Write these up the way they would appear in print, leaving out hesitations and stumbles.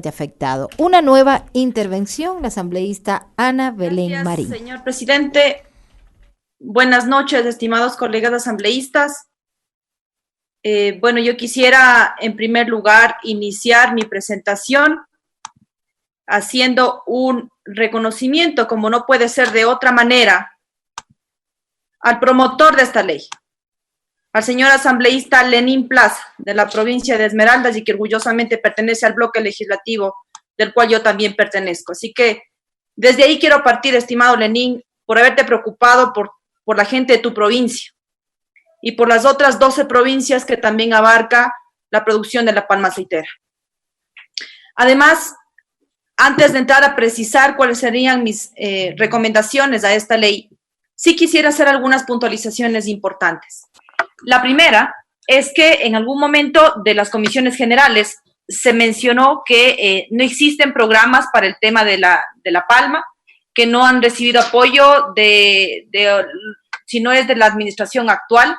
afectado. Una nueva intervención, la asambleísta Ana Belén Gracias, Marín. señor presidente. Buenas noches, estimados colegas asambleístas. Bueno, yo quisiera en primer lugar iniciar mi presentación haciendo un reconocimiento, como no puede ser de otra manera, al promotor de esta ley, al señor asambleísta Lenín Plaza, de la provincia de Esmeraldas, y que orgullosamente pertenece al bloque legislativo del cual yo también pertenezco. Así que desde ahí quiero partir, estimado Lenín, por haberte preocupado por la gente de tu provincia y por las otras 12 provincias que también abarca la producción de la palma aceitera. Además, antes de entrar a precisar cuáles serían mis recomendaciones a esta ley, sí quisiera hacer algunas puntualizaciones importantes. La primera es que en algún momento de las comisiones generales se mencionó que no existen programas para el tema de la palma, que no han recibido apoyo si no es de la administración actual.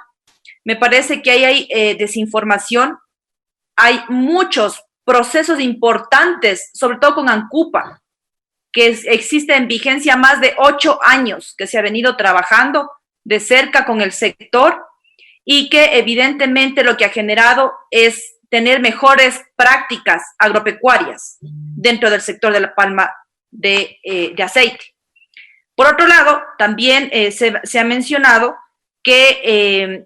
Me parece que ahí hay desinformación, hay muchos procesos importantes, sobre todo con ANCUPA, que existe en vigencia más de 8 años, que se ha venido trabajando de cerca con el sector y que evidentemente lo que ha generado es tener mejores prácticas agropecuarias dentro del sector de la palma de aceite. Por otro lado, también se ha mencionado que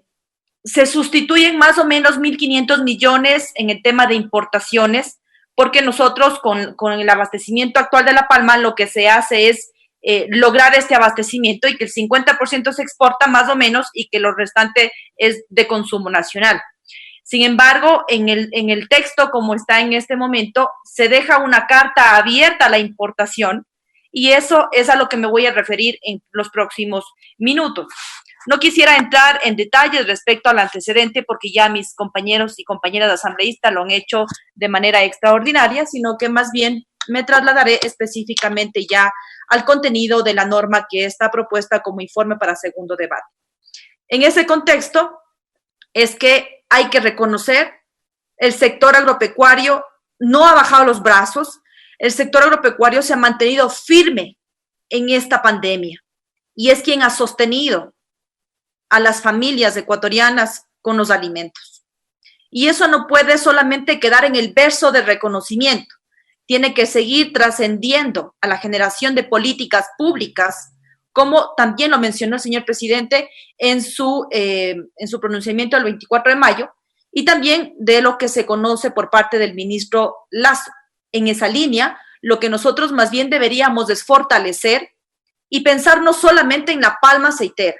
se sustituyen más o menos 1.500 millones en el tema de importaciones, porque nosotros con el abastecimiento actual de la palma lo que se hace es lograr este abastecimiento y que el 50% se exporta más o menos y que lo restante es de consumo nacional. Sin embargo, en el texto, como está en este momento, se deja una carta abierta a la importación y eso es a lo que me voy a referir en los próximos minutos. No quisiera entrar en detalles respecto al antecedente porque ya mis compañeros y compañeras asambleístas lo han hecho de manera extraordinaria, sino que más bien me trasladaré específicamente ya al contenido de la norma que está propuesta como informe para segundo debate. En ese contexto es que hay que reconocer el sector agropecuario no ha bajado los brazos, el sector agropecuario se ha mantenido firme en esta pandemia y es quien ha sostenido a las familias ecuatorianas con los alimentos. Y eso no puede solamente quedar en el verso de reconocimiento, tiene que seguir trascendiendo a la generación de políticas públicas, como también lo mencionó el señor presidente en su pronunciamiento el 24 de mayo, y también de lo que se conoce por parte del ministro Lazo. En esa línea, lo que nosotros más bien deberíamos es fortalecer y pensar no solamente en la palma aceitera.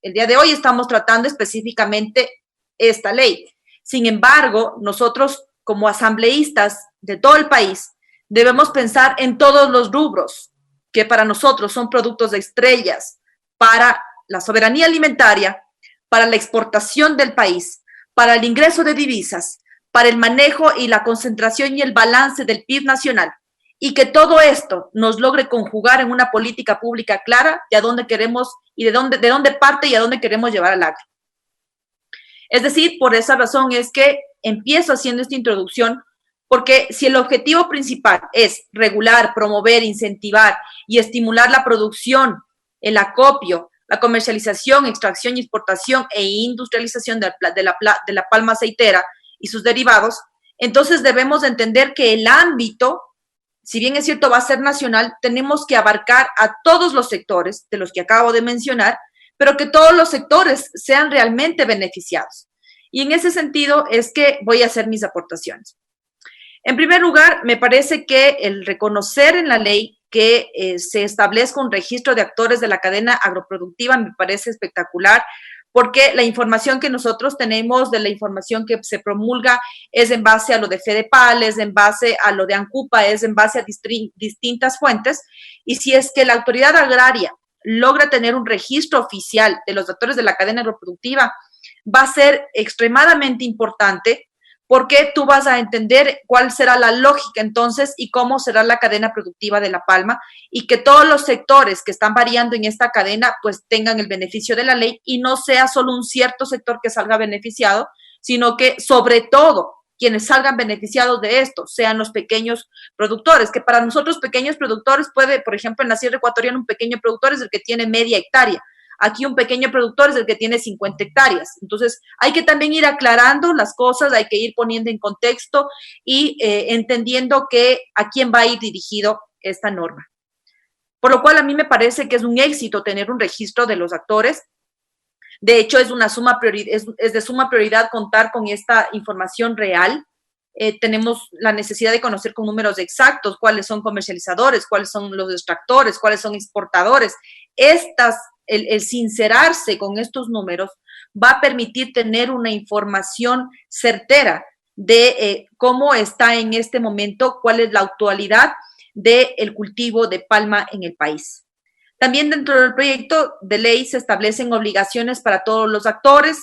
El día de hoy estamos tratando específicamente esta ley. Sin embargo, nosotros como asambleístas de todo el país debemos pensar en todos los rubros que para nosotros son productos de estrellas para la soberanía alimentaria, para la exportación del país, para el ingreso de divisas, para el manejo y la concentración y el balance del PIB nacional, y que todo esto nos logre conjugar en una política pública clara de a dónde queremos y de dónde parte y a dónde queremos llevar al agro. Es decir, por esa razón es que empiezo haciendo esta introducción, porque si el objetivo principal es regular, promover, incentivar y estimular la producción, el acopio, la comercialización, extracción y exportación e industrialización de la palma aceitera y sus derivados, entonces debemos entender que el ámbito, si bien es cierto va a ser nacional, tenemos que abarcar a todos los sectores de los que acabo de mencionar, pero que todos los sectores sean realmente beneficiados. Y en ese sentido es que voy a hacer mis aportaciones. En primer lugar, me parece que el reconocer en la ley que se establezca un registro de actores de la cadena agroproductiva me parece espectacular, porque la información que nosotros tenemos, de la información que se promulga, es en base a lo de Fedepal, es en base a lo de ANCUPA, es en base a distintas fuentes, y si es que la autoridad agraria logra tener un registro oficial de los actores de la cadena agroproductiva, va a ser extremadamente importante, porque tú vas a entender cuál será la lógica entonces y cómo será la cadena productiva de la palma, y que todos los sectores que están variando en esta cadena pues tengan el beneficio de la ley y no sea solo un cierto sector que salga beneficiado, sino que sobre todo quienes salgan beneficiados de esto sean los pequeños productores, que para nosotros pequeños productores puede, por ejemplo, en la Sierra Ecuatoriana un pequeño productor es el que tiene media hectárea. Aquí un pequeño productor es el que tiene 50 hectáreas. Entonces, hay que también ir aclarando las cosas, hay que ir poniendo en contexto y entendiendo a quién va a ir dirigido esta norma. Por lo cual, a mí me parece que es un éxito tener un registro de los actores. De hecho, es de suma prioridad contar con esta información real. Tenemos la necesidad de conocer con números exactos cuáles son comercializadores, cuáles son los extractores, cuáles son exportadores. El sincerarse con estos números va a permitir tener una información certera de cómo está en este momento, cuál es la actualidad del cultivo de palma en el país. También dentro del proyecto de ley se establecen obligaciones para todos los actores,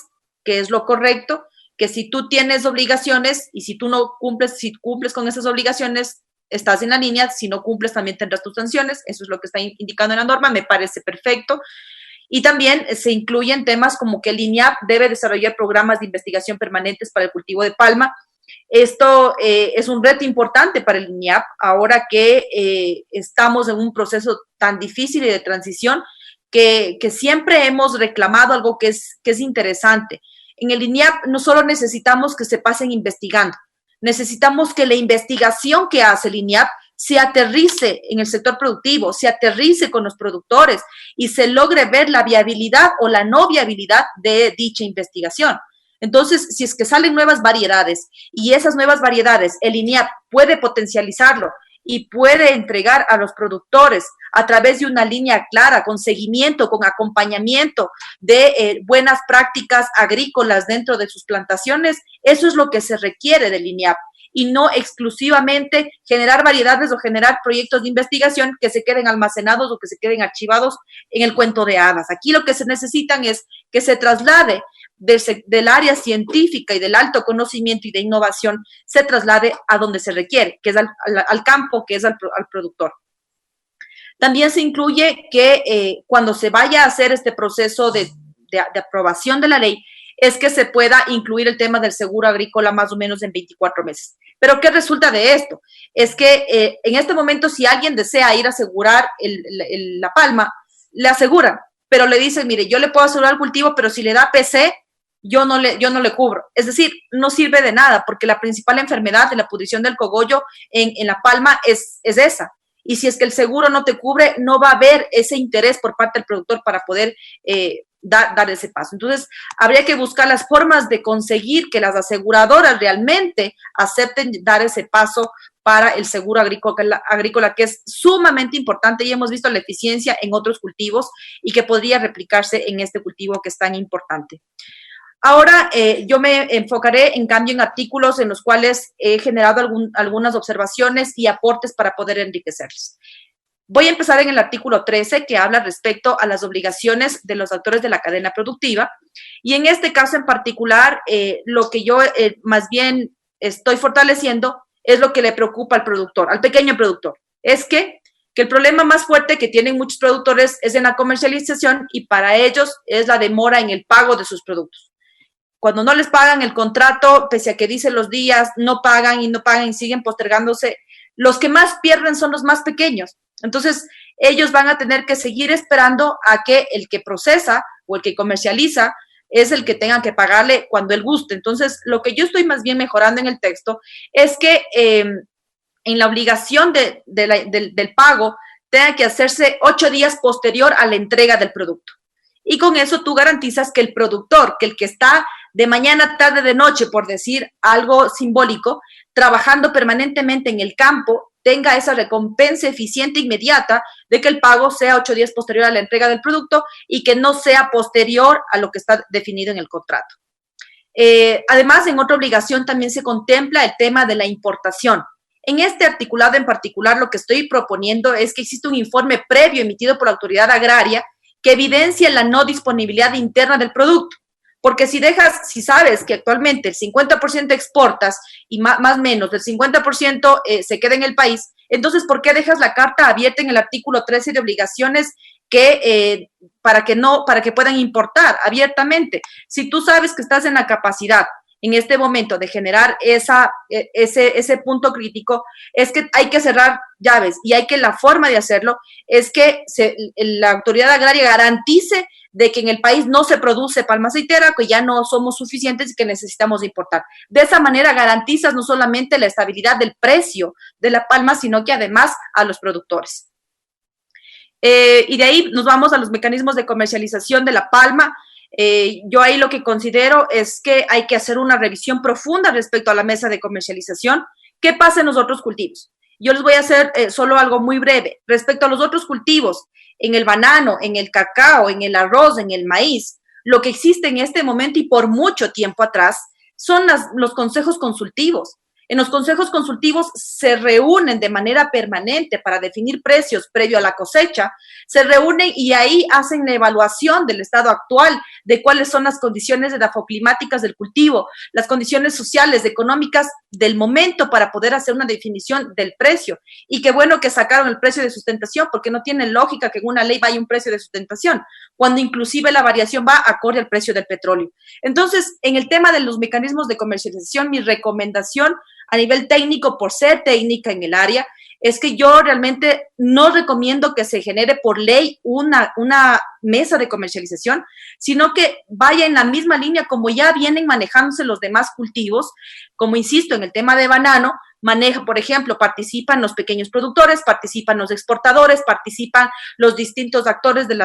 que es lo correcto, que si tú tienes obligaciones y si tú no cumples, si cumples con esas obligaciones, estás en la línea, si no cumples también tendrás tus sanciones, eso es lo que está indicando en la norma, me parece perfecto. Y también se incluyen temas como que el INIAP debe desarrollar programas de investigación permanentes para el cultivo de palma. Esto es un reto importante para el INIAP, ahora que estamos en un proceso tan difícil y de transición que siempre hemos reclamado algo que es interesante. En el INIAP no solo necesitamos que se pasen investigando, necesitamos que la investigación que hace el INIAP se aterrice en el sector productivo, se aterrice con los productores y se logre ver la viabilidad o la no viabilidad de dicha investigación. Entonces, si es que salen nuevas variedades y esas nuevas variedades, el INIAP puede potencializarlo y puede entregar a los productores a través de una línea clara, con seguimiento, con acompañamiento de buenas prácticas agrícolas dentro de sus plantaciones, eso es lo que se requiere del INIAP y no exclusivamente generar variedades o generar proyectos de investigación que se queden almacenados o que se queden archivados en el cuento de hadas. Aquí lo que se necesitan es que se traslade del área científica y del alto conocimiento y de innovación, se traslade a donde se requiere, que es al campo, que es al productor. También se incluye que cuando se vaya a hacer este proceso de aprobación de la ley, es que se pueda incluir el tema del seguro agrícola más o menos en 24 meses. Pero ¿qué resulta de esto? Es que en este momento, si alguien desea ir a asegurar la palma, le aseguran, pero le dicen, mire, yo le puedo asegurar el cultivo, pero si le da PC, yo no le cubro. Es decir, no sirve de nada, porque la principal enfermedad de la pudrición del cogollo en la palma es esa. Y si es que el seguro no te cubre, no va a haber ese interés por parte del productor para poder dar ese paso. Entonces, habría que buscar las formas de conseguir que las aseguradoras realmente acepten dar ese paso para el seguro agrícola, que es sumamente importante y hemos visto la eficiencia en otros cultivos y que podría replicarse en este cultivo que es tan importante. Ahora yo me enfocaré, en cambio, en artículos en los cuales he generado algunas observaciones y aportes para poder enriquecerlos. Voy a empezar en el artículo 13, que habla respecto a las obligaciones de los actores de la cadena productiva. Y en este caso en particular, lo que yo más bien estoy fortaleciendo es lo que le preocupa al productor, al pequeño productor. Es que el problema más fuerte que tienen muchos productores es en la comercialización y para ellos es la demora en el pago de sus productos. Cuando no les pagan el contrato, pese a que dicen los días, no pagan y siguen postergándose, los que más pierden son los más pequeños. Entonces, ellos van a tener que seguir esperando a que el que procesa o el que comercializa es el que tenga que pagarle cuando él guste. Entonces, lo que yo estoy más bien mejorando en el texto es que en la obligación del pago tenga que hacerse 8 días posterior a la entrega del producto. Y con eso tú garantizas que el productor, que el que está de mañana, tarde, de noche, por decir algo simbólico, trabajando permanentemente en el campo, tenga esa recompensa eficiente e inmediata de que el pago sea 8 días posterior a la entrega del producto y que no sea posterior a lo que está definido en el contrato. Además, en otra obligación también se contempla el tema de la importación. En este articulado en particular, lo que estoy proponiendo es que existe un informe previo emitido por la autoridad agraria que evidencia la no disponibilidad interna del producto. Porque si sabes que actualmente el 50% exportas y más o menos el 50% se queda en el país, entonces, ¿por qué dejas la carta abierta en el artículo 13 de obligaciones para que puedan importar abiertamente? Si tú sabes que estás en la capacidad en este momento de generar ese punto crítico es que hay que cerrar llaves y la forma de hacerlo es que la autoridad agraria garantice de que en el país no se produce palma aceitera, que ya no somos suficientes y que necesitamos importar. De esa manera garantizas no solamente la estabilidad del precio de la palma, sino que además a los productores. Y de ahí nos vamos a los mecanismos de comercialización de la palma. Yo ahí lo que considero es que hay que hacer una revisión profunda respecto a la mesa de comercialización. ¿Qué pasa en los otros cultivos? Yo les voy a hacer solo algo muy breve. Respecto a los otros cultivos, en el banano, en el cacao, en el arroz, en el maíz, lo que existe en este momento y por mucho tiempo atrás son los consejos consultivos. En los consejos consultivos se reúnen de manera permanente para definir precios previo a la cosecha, se reúnen y ahí hacen la evaluación del estado actual, de cuáles son las condiciones edafoclimáticas del cultivo, las condiciones sociales, económicas del momento para poder hacer una definición del precio. Y qué bueno que sacaron el precio de sustentación, porque no tiene lógica que en una ley vaya un precio de sustentación, cuando inclusive la variación va acorde al precio del petróleo. Entonces, en el tema de los mecanismos de comercialización, mi recomendación a nivel técnico, por ser técnica en el área, es que yo realmente no recomiendo que se genere por ley una mesa de comercialización, sino que vaya en la misma línea como ya vienen manejándose los demás cultivos. Como insisto, en el tema de banano, por ejemplo, participan los pequeños productores, participan los exportadores, participan los distintos actores del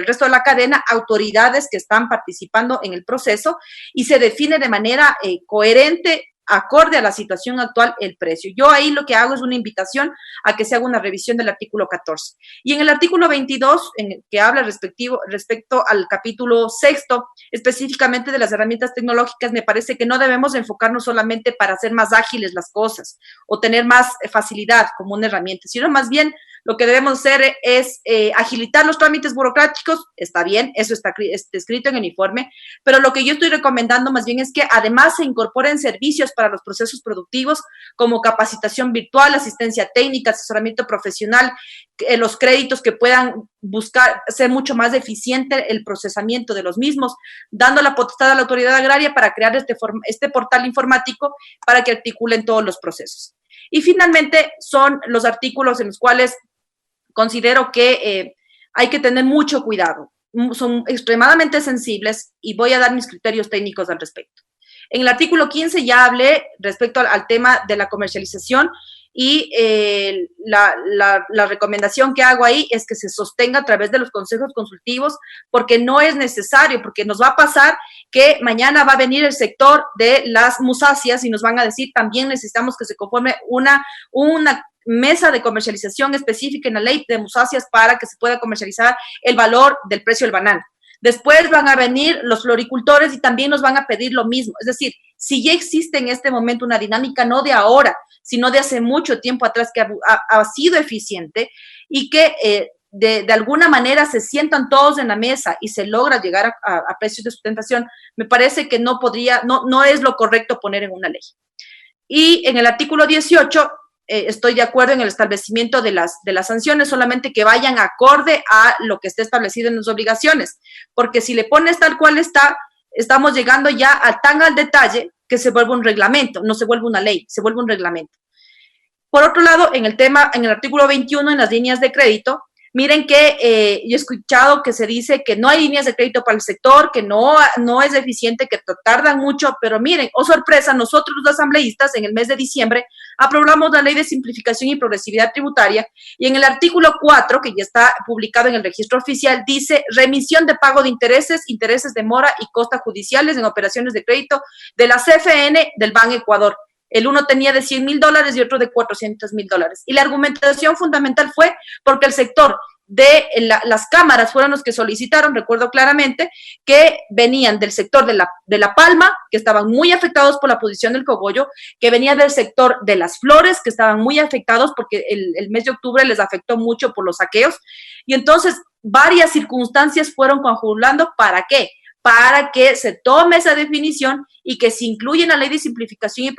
resto de la cadena, autoridades que están participando en el proceso y se define de manera coherente, acorde a la situación actual, el precio. Yo ahí lo que hago es una invitación a que se haga una revisión del artículo 14. Y en el artículo 22, en el que habla respecto al capítulo 6, específicamente de las herramientas tecnológicas, me parece que no debemos enfocarnos solamente para hacer más ágiles las cosas o tener más facilidad como una herramienta, sino más bien lo que debemos hacer es agilitar los trámites burocráticos. Está bien, eso está escrito en el informe, pero lo que yo estoy recomendando más bien es que además se incorporen servicios para los procesos productivos como capacitación virtual, asistencia técnica, asesoramiento profesional, los créditos que puedan buscar ser mucho más eficiente el procesamiento de los mismos, dando la potestad a la autoridad agraria para crear este portal informático para que articulen todos los procesos. Y finalmente son los artículos en los cuales considero que hay que tener mucho cuidado. Son extremadamente sensibles y voy a dar mis criterios técnicos al respecto. En el artículo 15 ya hablé respecto al tema de la comercialización y la recomendación que hago ahí es que se sostenga a través de los consejos consultivos, porque no es necesario, porque nos va a pasar que mañana va a venir el sector de las musáceas y nos van a decir también necesitamos que se conforme una mesa de comercialización específica en la ley de musáceas para que se pueda comercializar el valor del precio del banano. Después van a venir los floricultores y también nos van a pedir lo mismo. Es decir, si ya existe en este momento una dinámica, no de ahora, sino de hace mucho tiempo atrás, que ha sido eficiente y que de alguna manera se sientan todos en la mesa y se logra llegar a precios de sustentación, me parece que no es lo correcto poner en una ley. Y en el artículo 18, estoy de acuerdo en el establecimiento de las sanciones, solamente que vayan acorde a lo que esté establecido en las obligaciones, porque si le pones tal cual estamos llegando ya tan al detalle que se vuelve un reglamento, no se vuelve una ley, se vuelve un reglamento. Por otro lado, en el artículo 21, en las líneas de crédito, miren que yo he escuchado que se dice que no hay líneas de crédito para el sector, que no es eficiente, que tardan mucho, pero miren, oh sorpresa, nosotros los asambleístas en el mes de diciembre aprobamos la Ley de Simplificación y Progresividad Tributaria y en el artículo 4, que ya está publicado en el registro oficial, dice remisión de pago de intereses de mora y costas judiciales en operaciones de crédito de la CFN del Ban Ecuador. El uno tenía de $100,000 y otro de $400,000. Y la argumentación fundamental fue porque el sector de las cámaras fueron los que solicitaron, recuerdo claramente, que venían del sector de la palma, que estaban muy afectados por la posición del cogollo, que venía del sector de las flores, que estaban muy afectados porque el mes de octubre les afectó mucho por los saqueos. Y entonces varias circunstancias fueron conjurando. ¿Para qué? Para que se tome esa definición y que se incluya en la Ley de Simplificación y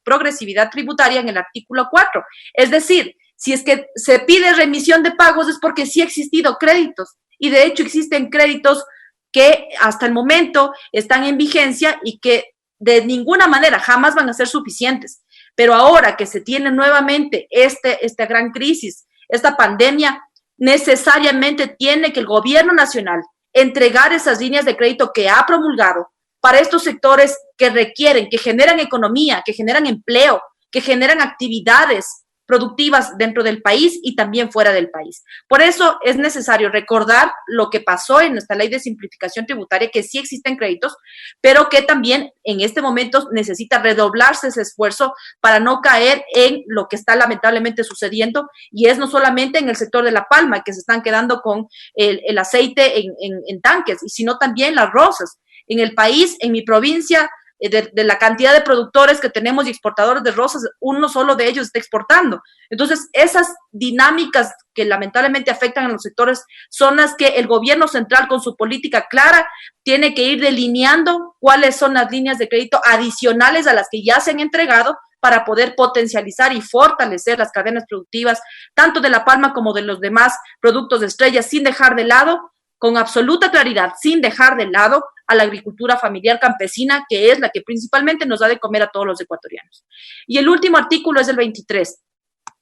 Progresividad Tributaria en el artículo 4. Es decir, si es que se pide remisión de pagos es porque sí ha existido créditos y de hecho existen créditos que hasta el momento están en vigencia y que de ninguna manera, jamás van a ser suficientes. Pero ahora que se tiene nuevamente esta gran crisis, esta pandemia, necesariamente tiene que el gobierno nacional entregar esas líneas de crédito que ha promulgado para estos sectores que requieren, que generan economía, que generan empleo, que generan actividades productivas dentro del país y también fuera del país. Por eso es necesario recordar lo que pasó en nuestra ley de simplificación tributaria, que sí existen créditos, pero que también en este momento necesita redoblarse ese esfuerzo para no caer en lo que está lamentablemente sucediendo, y es no solamente en el sector de la palma, que se están quedando con el aceite en tanques, sino también las rosas. En el país, en mi provincia, de la cantidad de productores que tenemos y exportadores de rosas, uno solo de ellos está exportando. Entonces, esas dinámicas que lamentablemente afectan a los sectores son las que el gobierno central, con su política clara, tiene que ir delineando cuáles son las líneas de crédito adicionales a las que ya se han entregado para poder potencializar y fortalecer las cadenas productivas, tanto de la palma como de los demás productos de estrella, sin dejar de lado, con absoluta claridad, sin dejar de lado a la agricultura familiar campesina, que es la que principalmente nos da de comer a todos los ecuatorianos. Y el último artículo es el 23,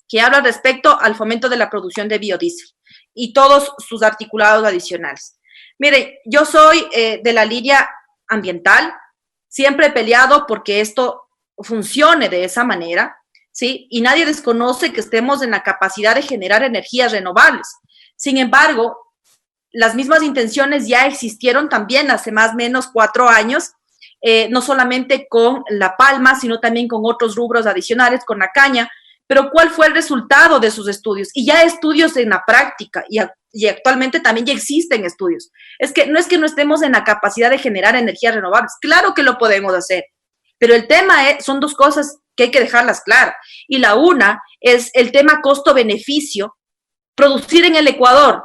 que habla respecto al fomento de la producción de biodiesel y todos sus articulados adicionales. Mire, yo soy de la línea ambiental, siempre he peleado porque esto funcione de esa manera, ¿sí? Y nadie desconoce que estemos en la capacidad de generar energías renovables. Sin embargo, las mismas intenciones ya existieron también hace más o menos 4 años, no solamente con la palma, sino también con otros rubros adicionales, con la caña. Pero ¿cuál fue el resultado de sus estudios? Y ya estudios en la práctica, y actualmente también ya existen estudios. Es que no estemos en la capacidad de generar energías renovables. Claro que lo podemos hacer, pero el tema son 2 cosas que hay que dejarlas claras. Y la una es el tema costo-beneficio. Producir en el Ecuador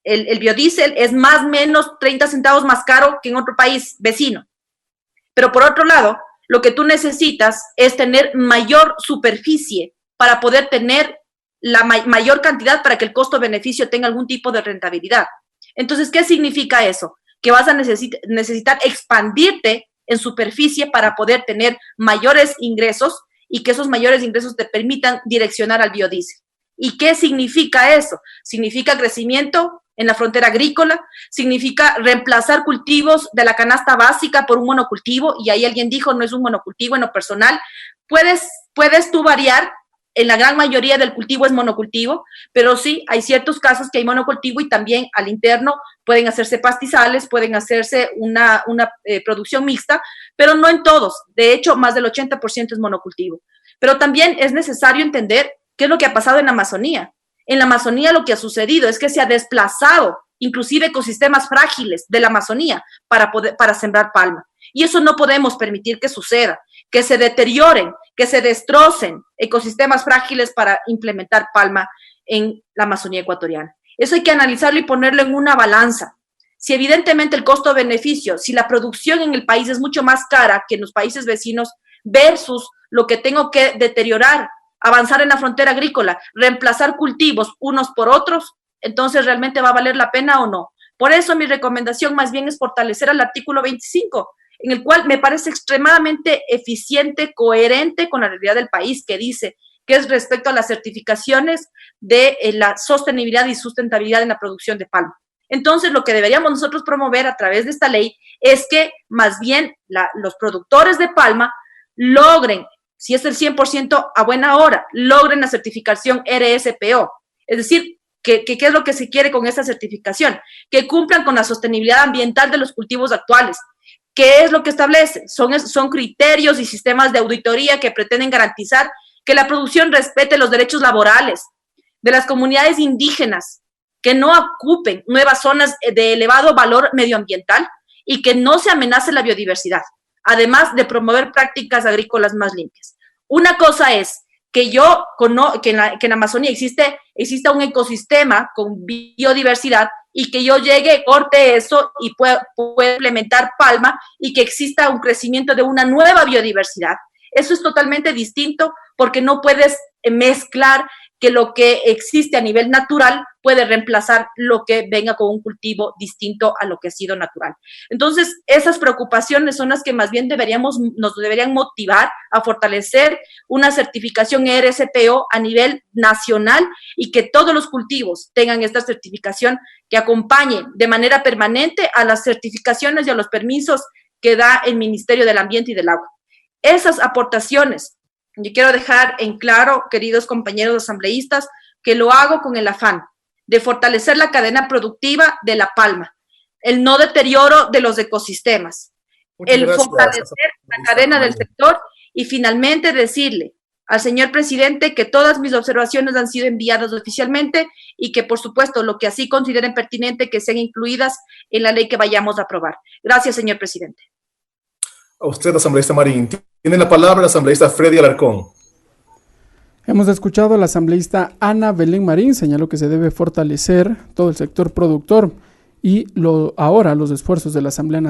el biodiesel es más o menos 30 centavos más caro que en otro país vecino. Pero por otro lado, lo que tú necesitas es tener mayor superficie para poder tener la mayor cantidad para que el costo-beneficio tenga algún tipo de rentabilidad. Entonces, ¿qué significa eso? Que vas a necesitar expandirte en superficie para poder tener mayores ingresos y que esos mayores ingresos te permitan direccionar al biodiesel. ¿Y qué significa eso? Significa crecimiento en la frontera agrícola, significa reemplazar cultivos de la canasta básica por un monocultivo, y ahí alguien dijo, no es un monocultivo en lo personal. Puedes tú variar, en la gran mayoría del cultivo es monocultivo, pero sí, hay ciertos casos que hay monocultivo y también al interno pueden hacerse pastizales, pueden hacerse una producción mixta, pero no en todos. De hecho, más del 80% es monocultivo. Pero también es necesario entender qué es lo que ha pasado en la Amazonía. En la Amazonía lo que ha sucedido es que se ha desplazado inclusive ecosistemas frágiles de la Amazonía para sembrar palma. Y eso no podemos permitir que suceda, que se deterioren, que se destrocen ecosistemas frágiles para implementar palma en la Amazonía ecuatoriana. Eso hay que analizarlo y ponerlo en una balanza. Si evidentemente el costo-beneficio, si la producción en el país es mucho más cara que en los países vecinos versus lo que tengo que deteriorar, avanzar en la frontera agrícola, reemplazar cultivos unos por otros, entonces ¿realmente va a valer la pena o no? Por eso mi recomendación más bien es fortalecer el artículo 25, en el cual me parece extremadamente eficiente, coherente con la realidad del país, que dice que es respecto a las certificaciones de la sostenibilidad y sustentabilidad en la producción de palma. Entonces, lo que deberíamos nosotros promover a través de esta ley es que más bien los productores de palma logren, si es el 100% a buena hora, logren la certificación RSPO. Es decir, ¿qué es lo que se quiere con esta certificación? Que cumplan con la sostenibilidad ambiental de los cultivos actuales. ¿Qué es lo que establece? Son criterios y sistemas de auditoría que pretenden garantizar que la producción respete los derechos laborales de las comunidades indígenas, que no ocupen nuevas zonas de elevado valor medioambiental y que no se amenace la biodiversidad, además de promover prácticas agrícolas más limpias. Una cosa es que en la Amazonía exista un ecosistema con biodiversidad y que yo llegue, corte eso y pueda implementar palma y que exista un crecimiento de una nueva biodiversidad. Eso es totalmente distinto porque no puedes mezclar que lo que existe a nivel natural puede reemplazar lo que venga con un cultivo distinto a lo que ha sido natural. Entonces, esas preocupaciones son las que más bien nos deberían motivar a fortalecer una certificación RSPO a nivel nacional y que todos los cultivos tengan esta certificación que acompañe de manera permanente a las certificaciones y a los permisos que da el Ministerio del Ambiente y del Agua. Esas aportaciones, yo quiero dejar en claro, queridos compañeros asambleístas, que lo hago con el afán de fortalecer la cadena productiva de la palma, el no deterioro de los ecosistemas, el fortalecer la cadena del sector y finalmente decirle al señor presidente que todas mis observaciones han sido enviadas oficialmente y que, por supuesto, lo que así consideren pertinente que sean incluidas en la ley que vayamos a aprobar. Gracias, señor presidente. A usted, asambleísta Marín. Tiene la palabra el asambleísta Freddy Alarcón. Hemos escuchado a la asambleísta Ana Belén Marín, señaló que se debe fortalecer todo el sector productor y ahora los esfuerzos de la Asamblea Nacional